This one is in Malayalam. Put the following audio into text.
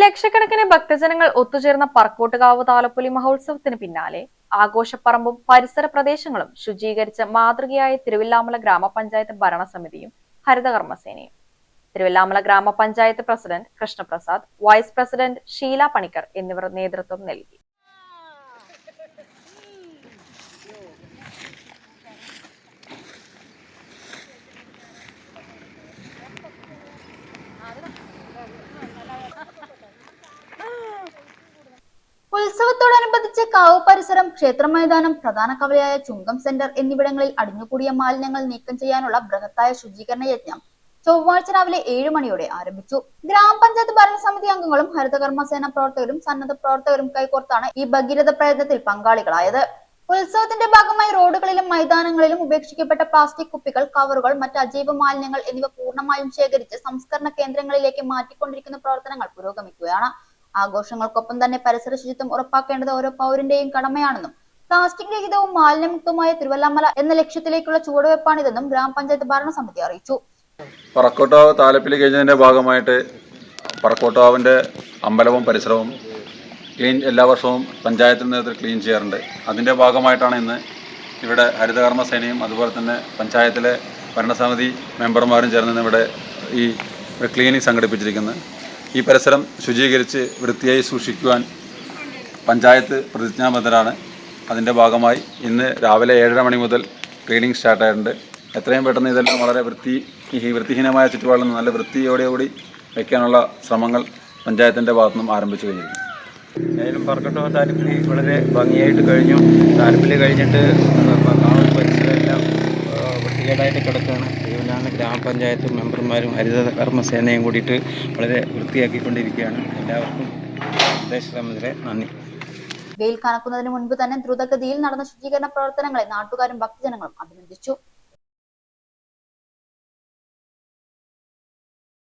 ലക്ഷക്കണക്കിന് ഭക്തജനങ്ങൾ ഒത്തുചേർന്ന പറക്കോട്ടുകാവ് താലപ്പൊലി മഹോത്സവത്തിന് പിന്നാലെ ആഘോഷപ്പറമ്പും പരിസര പ്രദേശങ്ങളും ശുചീകരിച്ച് മാതൃകയായ തിരുവില്ലാമല ഗ്രാമപഞ്ചായത്ത് ഭരണസമിതിയും ഹരിതകർമ്മസേനയും. തിരുവില്ലാമല ഗ്രാമപഞ്ചായത്ത് president Krishnaprasad, vice president Sheela Panicker എന്നിവർ നേതൃത്വം നൽകി. ഉത്സവത്തോടനുബന്ധിച്ച് കാവ് പരിസരം, ക്ഷേത്ര മൈതാനം, പ്രധാന കവലയായ ചുങ്കം സെന്റർ എന്നിവിടങ്ങളിൽ അടിഞ്ഞുകൂടിയ മാലിന്യങ്ങൾ നീക്കം ചെയ്യാനുള്ള ബൃഹത്തായ ശുചീകരണ യജ്ഞം ചൊവ്വാഴ്ച രാവിലെ 7 മണിയോടെ ആരംഭിച്ചു. ഗ്രാമപഞ്ചായത്ത് ഭരണസമിതി അംഗങ്ങളും ഹരിതകർമ്മസേന പ്രവർത്തകരും സന്നദ്ധ പ്രവർത്തകരും കൈകോർത്താണ് ഈ ഭഗീരഥ പ്രയത്നത്തിൽ പങ്കാളികളായത്. ഉത്സവത്തിന്റെ ഭാഗമായി റോഡുകളിലും മൈതാനങ്ങളിലും ഉപേക്ഷിക്കപ്പെട്ട പ്ലാസ്റ്റിക് കുപ്പികൾ, കവറുകൾ, മറ്റ് അജൈവ മാലിന്യങ്ങൾ എന്നിവ പൂർണ്ണമായും ശേഖരിച്ച് സംസ്കരണ കേന്ദ്രങ്ങളിലേക്ക് മാറ്റിക്കൊണ്ടിരിക്കുന്ന പ്രവർത്തനങ്ങൾ പുരോഗമിക്കുകയാണ്. ആഘോഷങ്ങൾക്കൊപ്പം തന്നെ പരിസര ശുചിത്വം ഉറപ്പാക്കേണ്ടത് ഓരോ പൗരന്റെയും കടമയാണെന്നും പ്ലാസ്റ്റിക് രഹിതവും മാലിന്യമുക്തമായ തിരുവല്ലാമല എന്ന ലക്ഷ്യത്തിലേക്കുള്ള ചുവടുവെപ്പാണിതെന്നും ഗ്രാമപഞ്ചായത്ത് ഭരണസമിതി അറിയിച്ചു. പറക്കോട്ടാവ് താലപ്പൊലി കഴിഞ്ഞതിന്റെ ഭാഗമായിട്ട് പറക്കോട്ടാവിന്റെ അമ്പലവും പരിസരവും എല്ലാ വർഷവും പഞ്ചായത്തിൽ നേതൃത്വത്തിൽ ക്ലീൻ ചെയ്യാറുണ്ട്. അതിന്റെ ഭാഗമായിട്ടാണ് ഇന്ന് ഇവിടെ ഹരിതകർമ്മസേനയും അതുപോലെ തന്നെ പഞ്ചായത്തിലെ ഭരണസമിതി മെമ്പർമാരും ചേർന്ന് ഇവിടെ ഈ ക്ലീനിങ് സംഘടിപ്പിച്ചിരിക്കുന്നത്. ഈ പരിസരം ശുചീകരിച്ച് വൃത്തിയായി സൂക്ഷിക്കുവാൻ പഞ്ചായത്ത് പ്രതിജ്ഞാബദ്ധരാണ്. അതിൻ്റെ ഇന്ന് രാവിലെ 7:30 മണി മുതൽ ക്ലീനിങ് സ്റ്റാർട്ടായിട്ടുണ്ട്. എത്രയും പെട്ടെന്ന് ഇതെല്ലാം വളരെ വൃത്തിഹീനമായ ചുറ്റുപാടിൽ നിന്ന് നല്ല വൃത്തിയോടുകൂടി വയ്ക്കാനുള്ള ശ്രമങ്ങൾ പഞ്ചായത്തിൻ്റെ ഭാഗത്തുനിന്നും ആരംഭിച്ചു കഴിഞ്ഞിരിക്കുന്നു. ഏതായാലും പറക്കോട്ടാവ് താലപ്പൊലി വളരെ ഭംഗിയായിട്ട് കഴിഞ്ഞു. താലപ്പൊലി കഴിഞ്ഞിട്ട് പരിസരമെല്ലാം വൃത്തികേടായിട്ട് കിടക്കുകയാണ്. തിരുവല്ലാമല ഗ്രാമപഞ്ചായത്ത് മെമ്പർമാരും ഹരിതകർമ്മസേനയും കൂടിയിട്ട് വളരെ വൃത്തിയാക്കിക്കൊണ്ടിരിക്കുകയാണ്. എല്ലാവർക്കും നിർദ്ദേശത്തിന് നന്ദി. വെയിൽ കനക്കുന്നതിന് മുൻപ് തന്നെ ദ്രുതഗതിയിൽ നടന്ന ശുചീകരണ പ്രവർത്തനങ്ങളെ നാട്ടുകാരും ഭക്തജനങ്ങളും അഭിനന്ദിച്ചു.